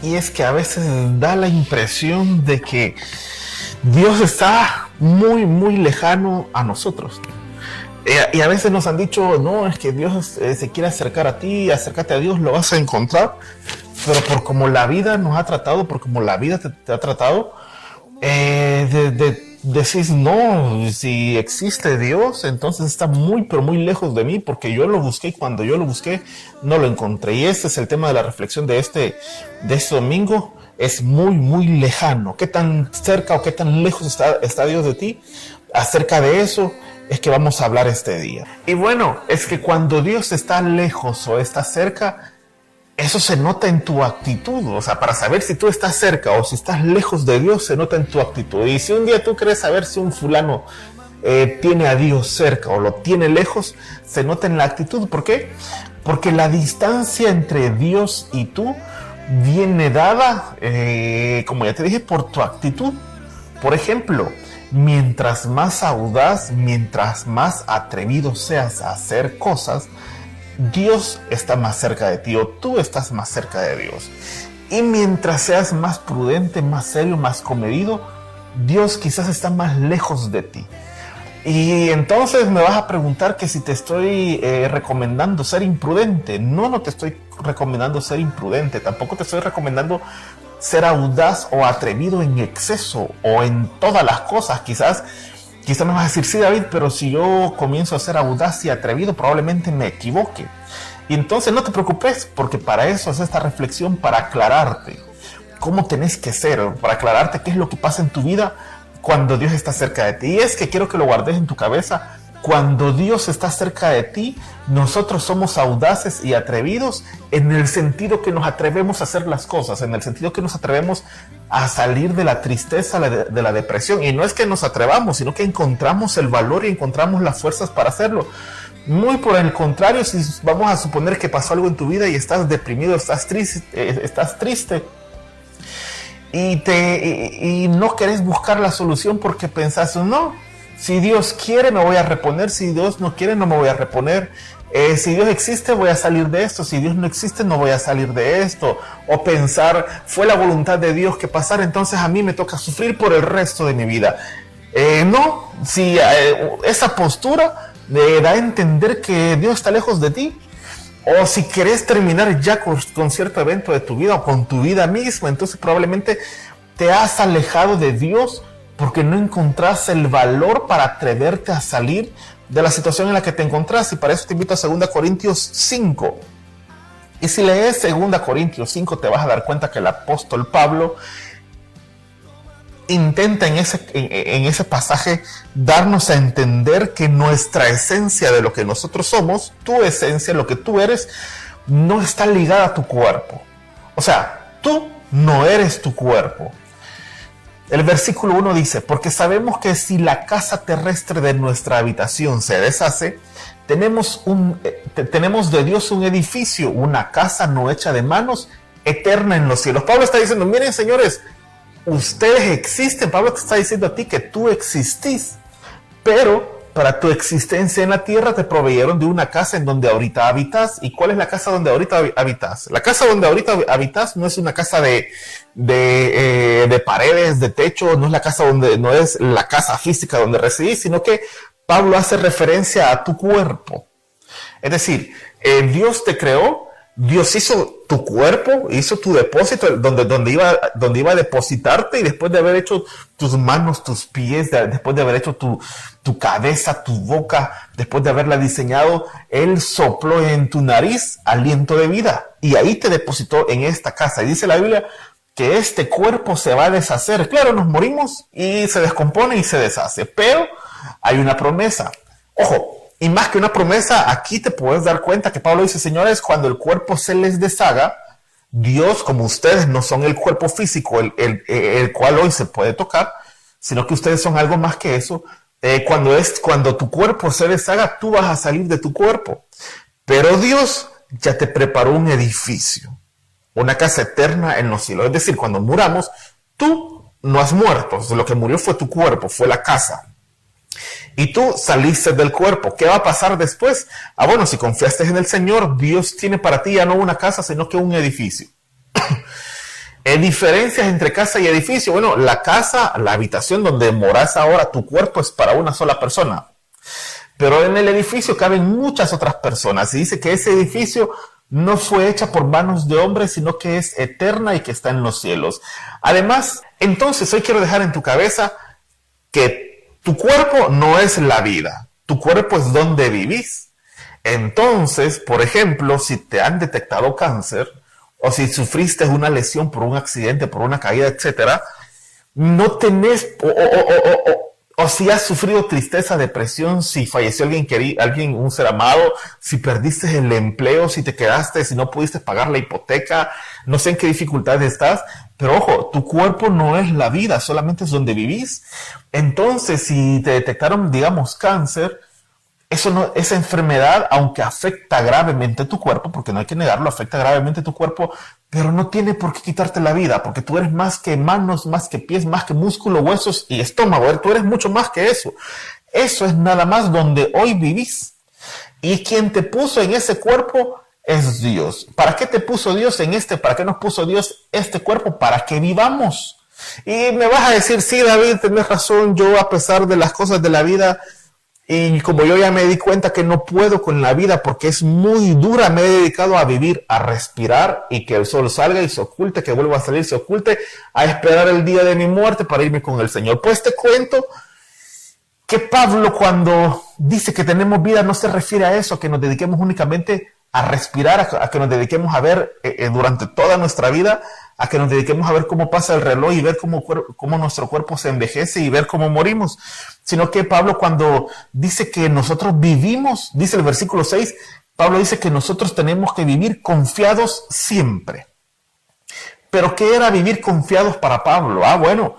Y es que a veces da la impresión de que Dios está muy, muy lejano a nosotros. Y a veces nos han dicho, no, es que Dios se quiere acercar a ti, acércate a Dios, lo vas a encontrar. Pero por como la vida nos ha tratado, por como la vida te ha tratado, decís, no, si existe Dios, entonces está muy, pero muy lejos de mí, porque yo lo busqué y cuando yo lo busqué, no lo encontré. Y este es el tema de la reflexión de este domingo. Es muy, muy lejano. ¿Qué tan cerca o qué tan lejos está Dios de ti? Acerca de eso es que vamos a hablar este día. Y bueno, es que cuando Dios está lejos o está cerca, eso se nota en tu actitud. O sea, para saber si tú estás cerca o si estás lejos de Dios, se nota en tu actitud. Y si un día tú quieres saber si un fulano tiene a Dios cerca o lo tiene lejos, se nota en la actitud. ¿Por qué? Porque la distancia entre Dios y tú viene dada, como ya te dije, por tu actitud. Por ejemplo, mientras más audaz, mientras más atrevido seas a hacer cosas, Dios está más cerca de ti o tú estás más cerca de Dios. Y mientras seas más prudente, más serio, más comedido, Dios quizás está más lejos de ti. Y entonces me vas a preguntar que si te estoy recomendando ser imprudente. No te estoy recomendando ser imprudente. Tampoco te estoy recomendando ser audaz o atrevido en exceso o en todas las cosas. Quizás me vas a decir, sí, David, pero si yo comienzo a ser audaz y atrevido, probablemente me equivoque. Y entonces no te preocupes, porque para eso es esta reflexión, para aclararte cómo tenés que ser, para aclararte qué es lo que pasa en tu vida cuando Dios está cerca de ti. Y es que quiero que lo guardes en tu cabeza. Cuando Dios está cerca de ti, nosotros somos audaces y atrevidos en el sentido que nos atrevemos a hacer las cosas, en el sentido que nos atrevemos a salir de la tristeza, de la depresión. Y no es que nos atrevamos, sino que encontramos el valor y encontramos las fuerzas para hacerlo. Muy por el contrario, si vamos a suponer que pasó algo en tu vida y estás deprimido, estás triste, y no querés buscar la solución porque pensás, no, si Dios quiere me voy a reponer, si Dios no quiere no me voy a reponer, si Dios existe voy a salir de esto, si Dios no existe no voy a salir de esto, o pensar, fue la voluntad de Dios que pasara, entonces a mí me toca sufrir por el resto de mi vida. No, si esa postura da a entender que Dios está lejos de ti, o si querés terminar ya con cierto evento de tu vida o con tu vida misma, entonces probablemente te has alejado de Dios porque no encontrás el valor para atreverte a salir de la situación en la que te encontrás. Y para eso te invito a 2 Corintios 5. Y si lees 2 Corintios 5 te vas a dar cuenta que el apóstol Pablo intenta en ese pasaje darnos a entender que nuestra esencia de lo que nosotros somos, tu esencia, lo que tú eres, no está ligada a tu cuerpo. O sea, tú no eres tu cuerpo. El versículo 1 dice, porque sabemos que si la casa terrestre de nuestra habitación se deshace, tenemos de Dios un edificio, una casa no hecha de manos, eterna en los cielos. Pablo está diciendo, miren señores, ustedes existen. Pablo te está diciendo a ti que tú existís, pero para tu existencia en la tierra te proveyeron de una casa en donde ahorita habitas. ¿Y cuál es la casa donde ahorita habitas? La casa donde ahorita habitas no es una casa de paredes, de techo, no es la casa física donde residís, sino que Pablo hace referencia a tu cuerpo. Es decir, Dios te creó, Dios hizo tu cuerpo, hizo tu depósito donde iba a depositarte, y después de haber hecho tus manos, tus pies, después de haber hecho tu cabeza, tu boca, después de haberla diseñado, Él sopló en tu nariz aliento de vida y ahí te depositó en esta casa. Y dice la Biblia que este cuerpo se va a deshacer. Claro, nos morimos y se descompone y se deshace, pero hay una promesa. Ojo. Y más que una promesa, aquí te puedes dar cuenta que Pablo dice, señores, cuando el cuerpo se les deshaga, Dios, como ustedes no son el cuerpo físico, el cual hoy se puede tocar, sino que ustedes son algo más que eso, cuando tu cuerpo se deshaga, tú vas a salir de tu cuerpo. Pero Dios ya te preparó un edificio, una casa eterna en los cielos. Es decir, cuando muramos, tú no has muerto, lo que murió fue tu cuerpo, fue la casa. Y tú saliste del cuerpo. ¿Qué va a pasar después? Bueno, si confiaste en el Señor, Dios tiene para ti ya no una casa, sino que un edificio. Diferencias entre casa y edificio. Bueno, la casa, la habitación donde moras ahora, tu cuerpo es para una sola persona. Pero en el edificio caben muchas otras personas. Y dice que ese edificio no fue hecha por manos de hombres, sino que es eterna y que está en los cielos. Además, entonces hoy quiero dejar en tu cabeza que tu cuerpo no es la vida. Tu cuerpo es donde vivís. Entonces, por ejemplo, si te han detectado cáncer o si sufriste una lesión por un accidente, por una caída, etcétera, no tenés o si has sufrido tristeza, depresión, si falleció alguien querido, un ser amado, si perdiste el empleo, si te quedaste, si no pudiste pagar la hipoteca, no sé en qué dificultades estás, pero ojo, tu cuerpo no es la vida, solamente es donde vivís. Entonces, si te detectaron, digamos, cáncer, esa enfermedad, aunque afecta gravemente tu cuerpo, porque no hay que negarlo, afecta gravemente tu cuerpo, pero no tiene por qué quitarte la vida, porque tú eres más que manos, más que pies, más que músculo, huesos y estómago. Tú eres mucho más que eso. Eso es nada más donde hoy vivís. Y quien te puso en ese cuerpo es Dios. ¿Para qué te puso Dios en para qué nos puso Dios este cuerpo? Para que vivamos. Y me vas a decir, sí, David, tenés razón, yo a pesar de las cosas de la vida, y como yo ya me di cuenta que no puedo con la vida porque es muy dura, me he dedicado a vivir, a respirar y que el sol salga y se oculte, que vuelva a salir, se oculte, a esperar el día de mi muerte para irme con el Señor. Pues te cuento que Pablo cuando dice que tenemos vida no se refiere a eso, a que nos dediquemos únicamente a respirar, a que nos dediquemos a ver durante toda nuestra vida, a que nos dediquemos a ver cómo pasa el reloj y ver cómo nuestro cuerpo se envejece y ver cómo morimos, sino que Pablo cuando dice que nosotros vivimos, dice el versículo 6, Pablo dice que nosotros tenemos que vivir confiados siempre. ¿Pero qué era vivir confiados para Pablo? Bueno,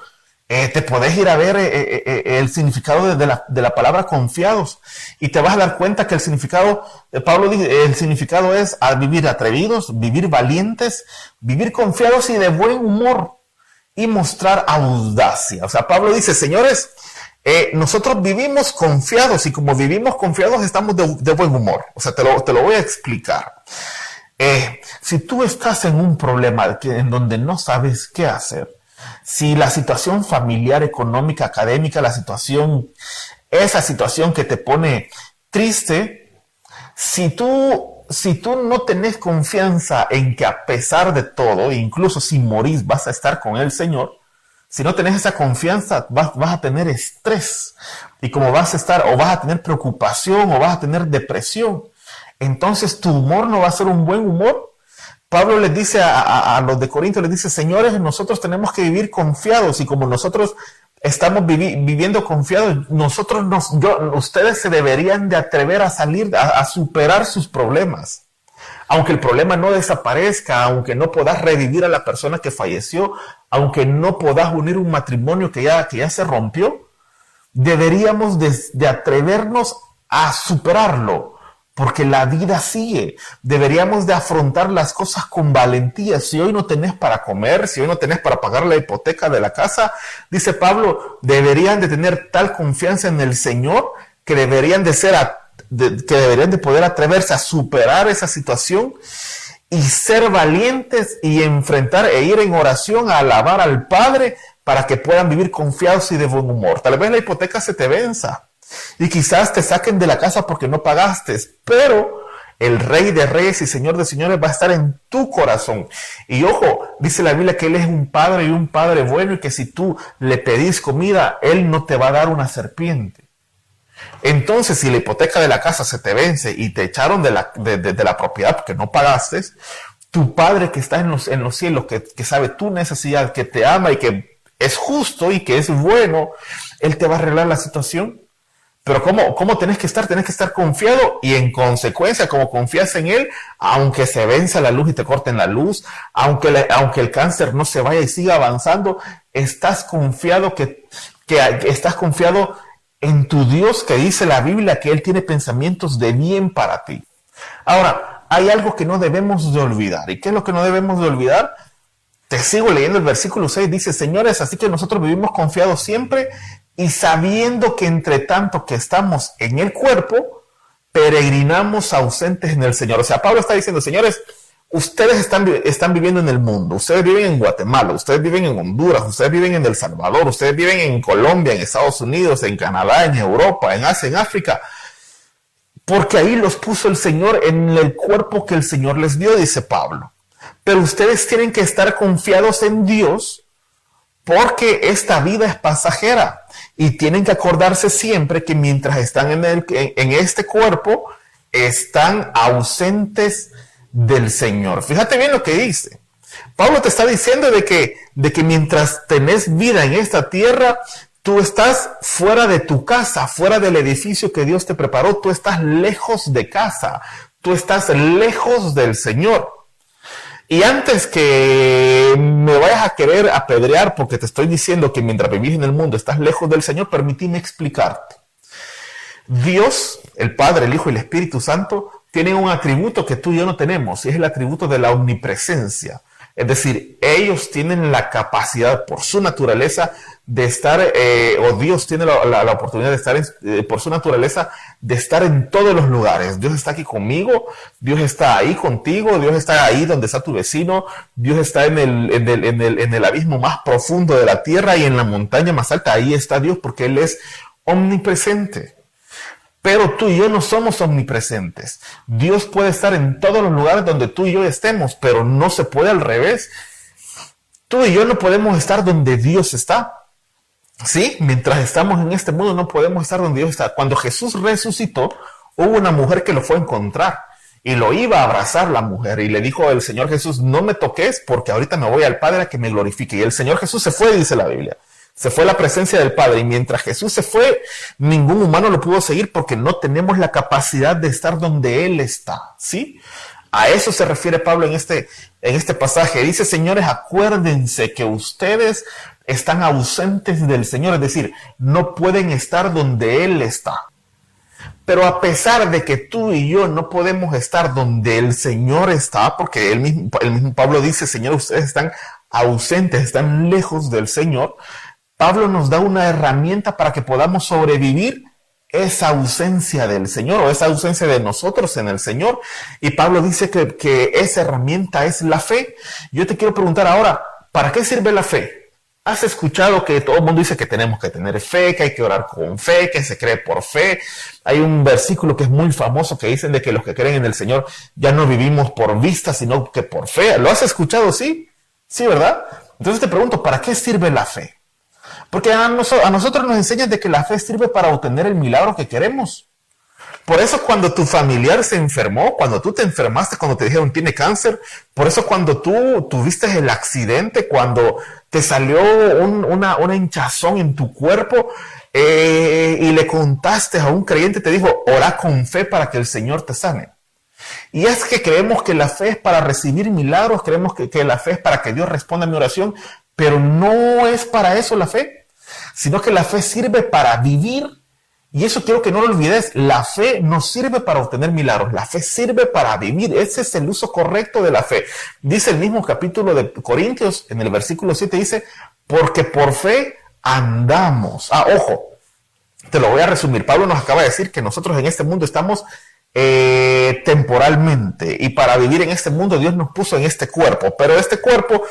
te podés ir a ver el significado de la palabra confiados y te vas a dar cuenta que el significado de Pablo dice, el significado es a vivir atrevidos, vivir valientes, vivir confiados y de buen humor y mostrar audacia. O sea, Pablo dice, señores, nosotros vivimos confiados y como vivimos confiados estamos de buen humor. O sea, te lo voy a explicar. Si tú estás en un problema en donde no sabes qué hacer, si la situación familiar, económica, académica, esa situación que te pone triste, si tú no tenés confianza en que a pesar de todo, incluso si morís vas a estar con el Señor, si no tenés esa confianza vas a tener estrés y como vas a estar o vas a tener preocupación o vas a tener depresión, entonces tu humor no va a ser un buen humor. Pablo les dice a los de Corinto, les dice, señores, nosotros tenemos que vivir confiados y como nosotros estamos viviendo confiados, ustedes se deberían de atrever a salir, a superar sus problemas. Aunque el problema no desaparezca, aunque no puedas revivir a la persona que falleció, aunque no puedas unir un matrimonio que ya se rompió, deberíamos de atrevernos a superarlo. Porque la vida sigue. Deberíamos de afrontar las cosas con valentía. Si hoy no tenés para comer, si hoy no tenés para pagar la hipoteca de la casa, dice Pablo, deberían de tener tal confianza en el Señor que deberían de poder atreverse a superar esa situación y ser valientes y enfrentar e ir en oración a alabar al Padre para que puedan vivir confiados y de buen humor. Tal vez la hipoteca se te venza. Y quizás te saquen de la casa porque no pagaste, pero el Rey de Reyes y Señor de Señores va a estar en tu corazón. Y ojo, dice la Biblia que Él es un padre y un padre bueno y que si tú le pedís comida, Él no te va a dar una serpiente. Entonces, si la hipoteca de la casa se te vence y te echaron de la propiedad porque no pagaste, tu Padre que está en los cielos, que sabe tu necesidad, que te ama y que es justo y que es bueno, Él te va a arreglar la situación. Pero ¿cómo tenés que estar? Tenés que estar confiado y en consecuencia, como confías en Él, aunque se venza la luz y te corten la luz, aunque el cáncer no se vaya y siga avanzando, estás confiado estás confiado en tu Dios, que dice la Biblia que Él tiene pensamientos de bien para ti. Ahora, hay algo que no debemos de olvidar. ¿Y qué es lo que no debemos de olvidar? Te sigo leyendo el versículo 6, dice, señores, así que nosotros vivimos confiados siempre y sabiendo que entre tanto que estamos en el cuerpo, peregrinamos ausentes en el Señor. O sea, Pablo está diciendo, señores, Ustedes están viviendo en el mundo, ustedes viven en Guatemala, ustedes viven en Honduras, ustedes viven en El Salvador, ustedes viven en Colombia, en Estados Unidos, en Canadá, en Europa, en Asia, en África, porque ahí los puso el Señor en el cuerpo que el Señor les dio, dice Pablo. Pero ustedes tienen que estar confiados en Dios, porque esta vida es pasajera y tienen que acordarse siempre que mientras están en este cuerpo, están ausentes del Señor. Fíjate bien lo que dice. Pablo te está diciendo de que mientras tenés vida en esta tierra, tú estás fuera de tu casa, fuera del edificio que Dios te preparó. Tú estás lejos de casa, tú estás lejos del Señor. Y antes que me vayas a querer apedrear porque te estoy diciendo que mientras vivís en el mundo estás lejos del Señor, permíteme explicarte. Dios, el Padre, el Hijo y el Espíritu Santo tienen un atributo que tú y yo no tenemos, y es el atributo de la omnipresencia. Es decir, ellos tienen la capacidad por su naturaleza de estar, o Dios tiene la oportunidad de estar, por su naturaleza, de estar en todos los lugares. Dios está aquí conmigo, Dios está ahí contigo, Dios está ahí donde está tu vecino, Dios está en el abismo más profundo de la tierra y en la montaña más alta. Ahí está Dios porque Él es omnipresente. Pero tú y yo no somos omnipresentes. Dios puede estar en todos los lugares donde tú y yo estemos, pero no se puede al revés. Tú y yo no podemos estar donde Dios está. ¿Sí? Mientras estamos en este mundo no podemos estar donde Dios está. Cuando Jesús resucitó, hubo una mujer que lo fue a encontrar y lo iba a abrazar la mujer. Y le dijo el Señor Jesús, no me toques porque ahorita me voy al Padre a que me glorifique. Y el Señor Jesús se fue, dice la Biblia. Se fue a la presencia del Padre, y mientras Jesús se fue, ningún humano lo pudo seguir porque no tenemos la capacidad de estar donde Él está, ¿sí? A eso se refiere Pablo en este pasaje. Dice, señores, acuérdense que ustedes están ausentes del Señor, es decir, no pueden estar donde Él está. Pero a pesar de que tú y yo no podemos estar donde el Señor está, porque el mismo Pablo dice, Señor, ustedes están ausentes, están lejos del Señor, Pablo nos da una herramienta para que podamos sobrevivir esa ausencia del Señor o esa ausencia de nosotros en el Señor. Y Pablo dice que esa herramienta es la fe. Yo te quiero preguntar ahora, ¿para qué sirve la fe? ¿Has escuchado que todo el mundo dice que tenemos que tener fe, que hay que orar con fe, que se cree por fe? Hay un versículo que es muy famoso que dicen de que los que creen en el Señor ya no vivimos por vista, sino que por fe. ¿Lo has escuchado? Sí, sí, ¿verdad? Entonces te pregunto, ¿para qué sirve la fe? Porque a nosotros nos enseñan de que la fe sirve para obtener el milagro que queremos. Por eso cuando tu familiar se enfermó, cuando tú te enfermaste, cuando te dijeron tiene cáncer, por eso cuando tú tuviste el accidente, cuando te salió una hinchazón en tu cuerpo y le contaste a un creyente, te dijo, ora con fe para que el Señor te sane. Y es que creemos que la fe es para recibir milagros, creemos que la fe es para que Dios responda a mi oración, pero no es para eso la fe, sino que la fe sirve para vivir. Y eso quiero que no lo olvides, la fe no sirve para obtener milagros, la fe sirve para vivir. Ese es el uso correcto de la fe. Dice el mismo capítulo de Corintios, en el versículo 7 dice, porque por fe andamos. Ojo, te lo voy a resumir. Pablo nos acaba de decir que nosotros en este mundo estamos temporalmente, y para vivir en este mundo Dios nos puso en este cuerpo, pero este cuerpo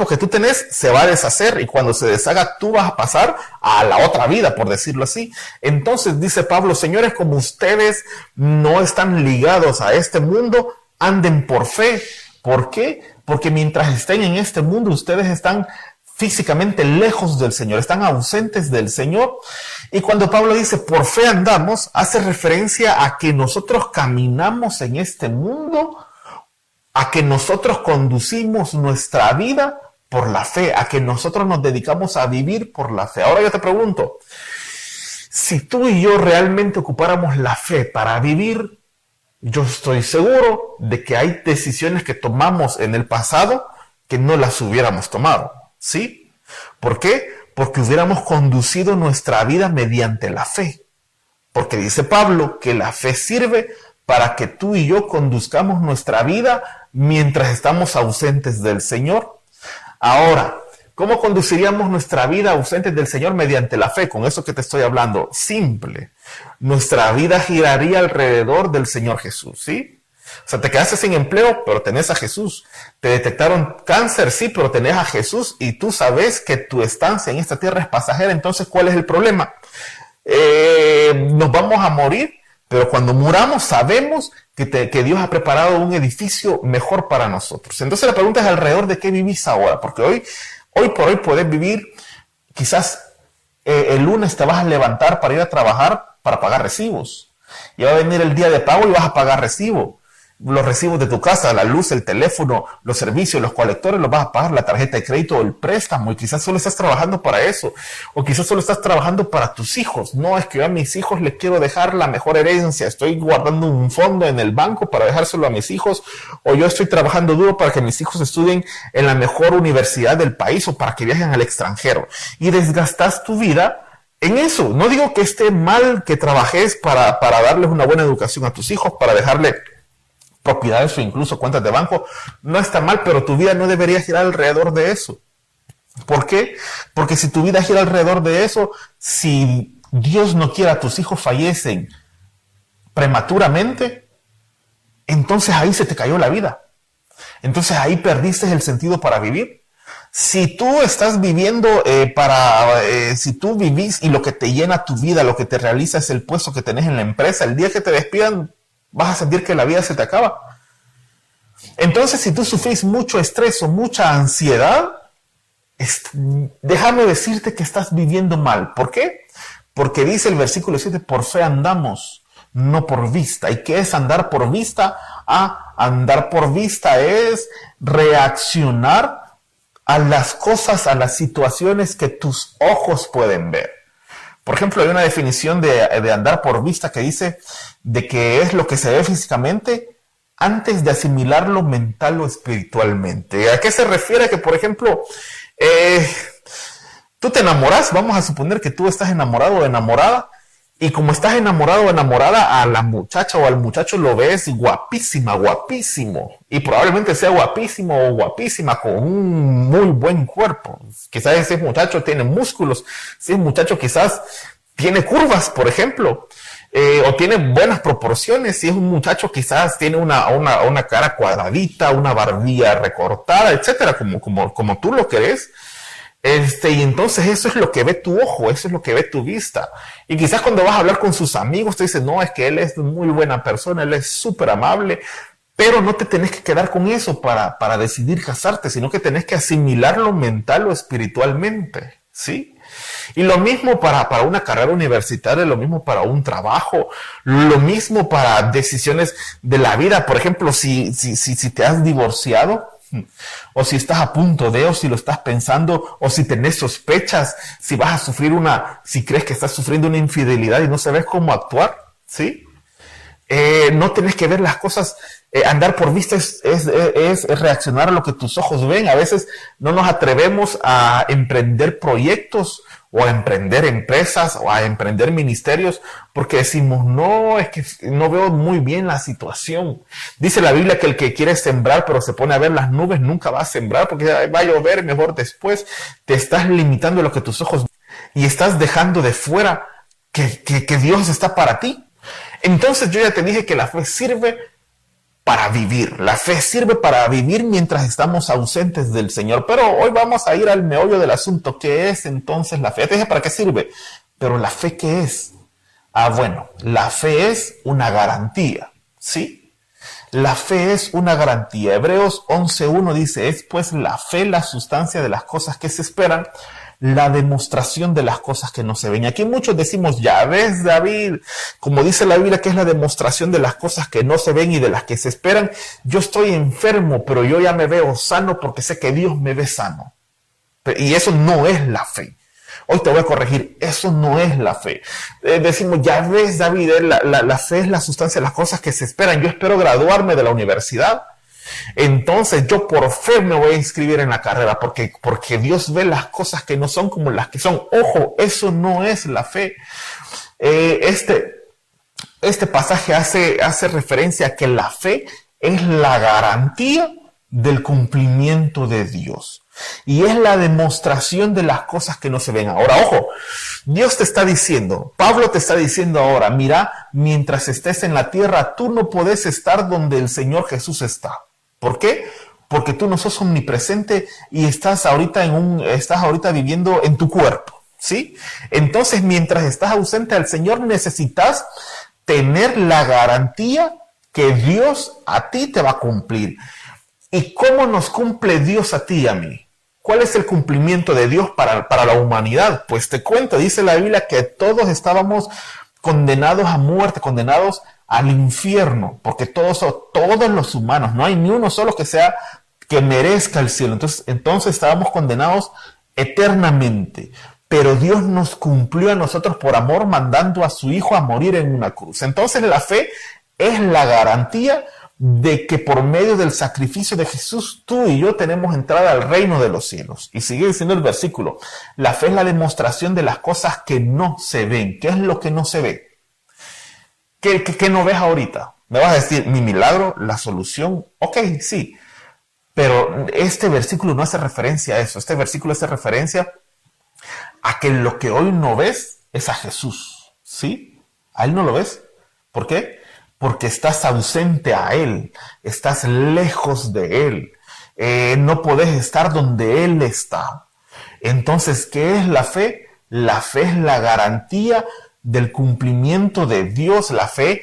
que tú tenés se va a deshacer, y cuando se deshaga tú vas a pasar a la otra vida, por decirlo así. Entonces dice Pablo, señores, como ustedes no están ligados a este mundo, anden por fe. ¿Por qué? Porque mientras estén en este mundo ustedes están físicamente lejos del Señor, están ausentes del Señor. Y cuando Pablo dice por fe andamos, hace referencia a que nosotros caminamos en este mundo, a que nosotros conducimos nuestra vida por la fe, a que nosotros nos dedicamos a vivir por la fe. Ahora yo te pregunto, si tú y yo realmente ocupáramos la fe para vivir, yo estoy seguro de que hay decisiones que tomamos en el pasado que no las hubiéramos tomado. ¿Sí? ¿Por qué? Porque hubiéramos conducido nuestra vida mediante la fe. Porque dice Pablo que la fe sirve para que tú y yo conduzcamos nuestra vida mientras estamos ausentes del Señor. Ahora, ¿cómo conduciríamos nuestra vida ausentes del Señor? Mediante la fe. Con eso que te estoy hablando, simple. Nuestra vida giraría alrededor del Señor Jesús, ¿sí? O sea, te quedaste sin empleo, pero tenés a Jesús. Te detectaron cáncer, sí, pero tenés a Jesús y tú sabes que tu estancia en esta tierra es pasajera. Entonces, ¿cuál es el problema? Nos vamos a morir, pero cuando muramos sabemos que Dios ha preparado un edificio mejor para nosotros. Entonces la pregunta es alrededor de qué vivís ahora, porque hoy por hoy podés vivir, quizás el lunes te vas a levantar para ir a trabajar para pagar recibos. Y va a venir el día de pago y vas a pagar recibo. Los recibos de tu casa, la luz, el teléfono, los servicios, los colectores, los vas a pagar, la tarjeta de crédito o el préstamo, y quizás solo estás trabajando para eso, o quizás solo estás trabajando para tus hijos. No, es que yo a mis hijos les quiero dejar la mejor herencia, estoy guardando un fondo en el banco para dejárselo a mis hijos, o yo estoy trabajando duro para que mis hijos estudien en la mejor universidad del país o para que viajen al extranjero, y desgastas tu vida en eso. No digo que esté mal que trabajes para darles una buena educación a tus hijos, para dejarle propiedades o incluso cuentas de banco, no está mal, pero tu vida no debería girar alrededor de eso. ¿Por qué? Porque si tu vida gira alrededor de eso, si Dios no quiera, tus hijos fallecen prematuramente, entonces ahí se te cayó la vida. Entonces ahí perdiste el sentido para vivir. Si tú estás viviendo si tú vivís y lo que te llena tu vida, lo que te realiza es el puesto que tenés en la empresa, el día que te despidan, vas a sentir que la vida se te acaba. Entonces, si tú sufrís mucho estrés o mucha ansiedad, déjame decirte que estás viviendo mal. ¿Por qué? Porque dice el versículo 7, por fe andamos, no por vista. ¿Y qué es andar por vista? Andar por vista es reaccionar a las cosas, a las situaciones que tus ojos pueden ver. Por ejemplo, hay una definición de andar por vista que dice de que es lo que se ve físicamente antes de asimilarlo mental o espiritualmente. ¿A qué se refiere? Que, por ejemplo, tú te enamoras, vamos a suponer que tú estás enamorado o enamorada, y como estás enamorado o enamorada, a la muchacha o al muchacho lo ves guapísima, guapísimo, y probablemente sea guapísimo o guapísima con un muy buen cuerpo. Quizás ese muchacho tiene músculos, ese muchacho quizás tiene curvas, por ejemplo, o tiene buenas proporciones. Si es un muchacho quizás tiene una cara cuadradita, una barbilla recortada, etcétera, como tú lo querés. Y entonces eso es lo que ve tu ojo, eso es lo que ve tu vista. Y quizás cuando vas a hablar con sus amigos te dicen, no, es que él es muy buena persona, él es súper amable, pero no te tenés que quedar con eso para decidir casarte, sino que tenés que asimilarlo mental o espiritualmente, ¿sí? Y lo mismo para una carrera universitaria, lo mismo para un trabajo, lo mismo para decisiones de la vida. Por ejemplo, si te has divorciado, o si estás a punto de, o si lo estás pensando, o si tenés sospechas, si vas a sufrir si crees que estás sufriendo una infidelidad y no sabes cómo actuar, ¿sí? No tenés que ver las cosas, andar por vista es reaccionar a lo que tus ojos ven. A veces no nos atrevemos a emprender proyectos o a emprender empresas o a emprender ministerios porque decimos, no, es que no veo muy bien la situación. Dice la Biblia que el que quiere sembrar pero se pone a ver las nubes nunca va a sembrar porque va a llover mejor después. Te estás limitando a lo que tus ojos ven y estás dejando de fuera que Dios está para ti. Entonces yo ya te dije que la fe sirve para vivir. La fe sirve para vivir mientras estamos ausentes del Señor. Pero hoy vamos a ir al meollo del asunto. ¿Qué es entonces la fe? Ya te dije para qué sirve. Pero la fe, ¿qué es? Bueno, la fe es una garantía, ¿sí? La fe es una garantía. Hebreos 11:1 dice, es pues la fe la sustancia de las cosas que se esperan, la demostración de las cosas que no se ven. Y aquí muchos decimos, ya ves, David, como dice la Biblia que es la demostración de las cosas que no se ven y de las que se esperan. Yo estoy enfermo, pero yo ya me veo sano porque sé que Dios me ve sano. Y eso no es la fe. Hoy te voy a corregir, eso no es la fe. Decimos, ya ves, David, la fe es la sustancia de las cosas que se esperan. Yo espero graduarme de la universidad. Entonces yo por fe me voy a inscribir en la carrera porque Dios ve las cosas que no son como las que son. Ojo, eso no es la fe. Este pasaje hace referencia a que la fe es la garantía del cumplimiento de Dios. Y es la demostración de las cosas que no se ven. Ahora, ojo, Dios te está diciendo, Pablo te está diciendo ahora, mira, mientras estés en la tierra, tú no podés estar donde el Señor Jesús está. ¿Por qué? Porque tú no sos omnipresente y estás ahorita viviendo en tu cuerpo, ¿sí? Entonces, mientras estás ausente al Señor, necesitas tener la garantía que Dios a ti te va a cumplir. ¿Y cómo nos cumple Dios a ti y a mí? ¿Cuál es el cumplimiento de Dios para la humanidad? Pues te cuento, dice la Biblia que todos estábamos condenados a muerte, condenados al infierno, porque todos los humanos, no hay ni uno solo que merezca el cielo. Entonces estábamos condenados eternamente. Pero Dios nos cumplió a nosotros por amor, mandando a su Hijo a morir en una cruz. Entonces la fe es la garantía de que por medio del sacrificio de Jesús, tú y yo tenemos entrada al reino de los cielos. Y sigue diciendo el versículo, la fe es la demostración de las cosas que no se ven. ¿Qué es lo que no se ve? ¿Qué no ves ahorita? Me vas a decir, mi milagro, la solución. Ok, sí. Pero este versículo no hace referencia a eso. Este versículo hace referencia a que lo que hoy no ves es a Jesús. ¿Sí? A Él no lo ves. ¿Por qué? Porque estás ausente a Él, estás lejos de Él, no podés estar donde Él está. Entonces, ¿qué es la fe? La fe es la garantía del cumplimiento de Dios. La fe,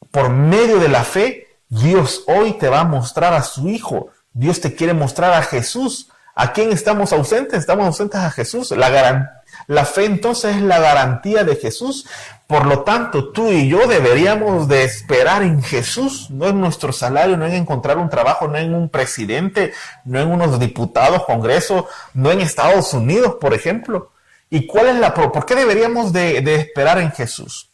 por medio de la fe, Dios hoy te va a mostrar a su Hijo. Dios te quiere mostrar a Jesús. ¿A quién estamos ausentes? Estamos ausentes a Jesús. La fe entonces es la garantía de Jesús. Por lo tanto, tú y yo deberíamos de esperar en Jesús, no en nuestro salario, no en encontrar un trabajo, no en un presidente, no en unos diputados, congreso, no en Estados Unidos, por ejemplo. ¿Y cuál es por qué deberíamos de esperar en Jesús?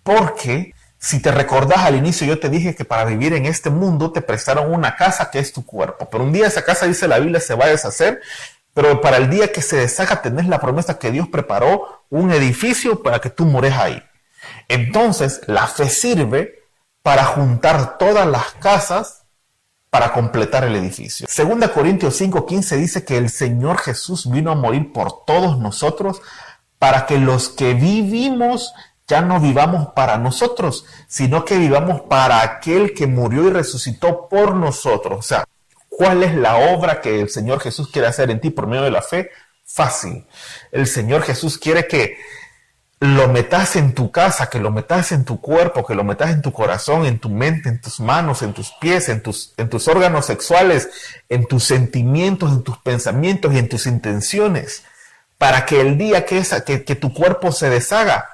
Porque si te recordás al inicio, yo te dije que para vivir en este mundo te prestaron una casa que es tu cuerpo. Pero un día esa casa, dice la Biblia, se va a deshacer. Pero para el día que se deshaga tenés la promesa que Dios preparó un edificio para que tú mores ahí. Entonces, la fe sirve para juntar todas las casas para completar el edificio. 2 Corintios 5:15 dice que el Señor Jesús vino a morir por todos nosotros para que los que vivimos ya no vivamos para nosotros, sino que vivamos para aquel que murió y resucitó por nosotros. O sea, ¿cuál es la obra que el Señor Jesús quiere hacer en ti por medio de la fe? Fácil. El Señor Jesús quiere que lo metas en tu casa, que lo metas en tu cuerpo, que lo metas en tu corazón, en tu mente, en tus manos, en tus pies, en tus órganos sexuales, en tus sentimientos, en tus pensamientos y en tus intenciones, para que el día que tu cuerpo se deshaga,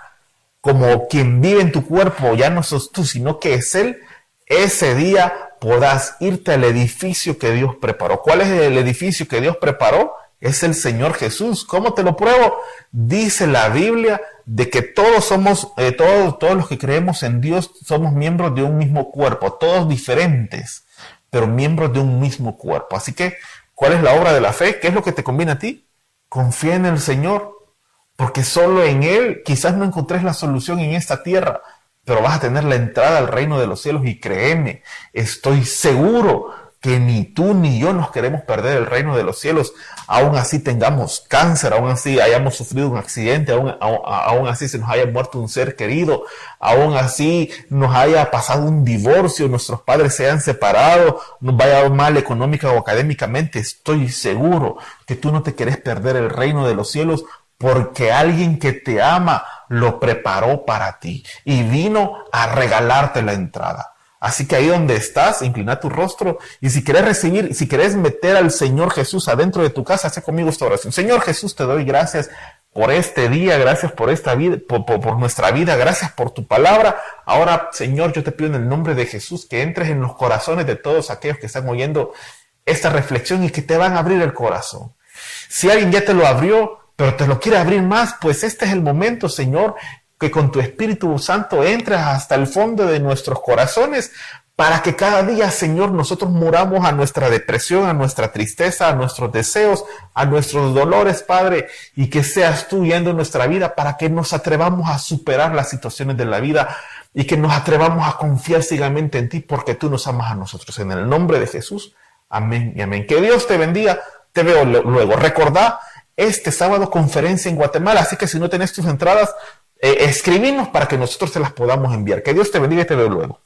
como quien vive en tu cuerpo ya no sos tú, sino que es Él, ese día podás irte al edificio que Dios preparó. ¿Cuál es el edificio que Dios preparó? Es el Señor Jesús. ¿Cómo te lo pruebo? Dice la Biblia de que todos somos, todos los que creemos en Dios somos miembros de un mismo cuerpo, todos diferentes, pero miembros de un mismo cuerpo. Así que, ¿cuál es la obra de la fe? ¿Qué es lo que te conviene a ti? Confía en el Señor, porque solo en Él quizás no encontres la solución en esta tierra, pero vas a tener la entrada al reino de los cielos y créeme, estoy seguro que ni tú ni yo nos queremos perder el reino de los cielos, aún así tengamos cáncer, aún así hayamos sufrido un accidente, aún así se nos haya muerto un ser querido, aún así nos haya pasado un divorcio, nuestros padres se hayan separado, nos vaya mal económica o académicamente, estoy seguro que tú no te querés perder el reino de los cielos porque alguien que te ama lo preparó para ti y vino a regalarte la entrada. Así que ahí donde estás, inclina tu rostro y si querés meter al Señor Jesús adentro de tu casa, haz conmigo esta oración. Señor Jesús, te doy gracias por este día, gracias por esta vida, por nuestra vida, gracias por tu palabra. Ahora, Señor, yo te pido en el nombre de Jesús que entres en los corazones de todos aquellos que están oyendo esta reflexión y que te van a abrir el corazón. Si alguien ya te lo abrió, pero te lo quiere abrir más, pues este es el momento, Señor, que con tu Espíritu Santo entres hasta el fondo de nuestros corazones para que cada día, Señor, nosotros muramos a nuestra depresión, a nuestra tristeza, a nuestros deseos, a nuestros dolores, Padre, y que seas tú guiando nuestra vida para que nos atrevamos a superar las situaciones de la vida y que nos atrevamos a confiar ciegamente en ti porque tú nos amas a nosotros. En el nombre de Jesús. Amén y amén. Que Dios te bendiga. Te veo luego. Recordá, este sábado conferencia en Guatemala, así que si no tenés tus entradas, escribinos para que nosotros te las podamos enviar. Que Dios te bendiga y te veo luego.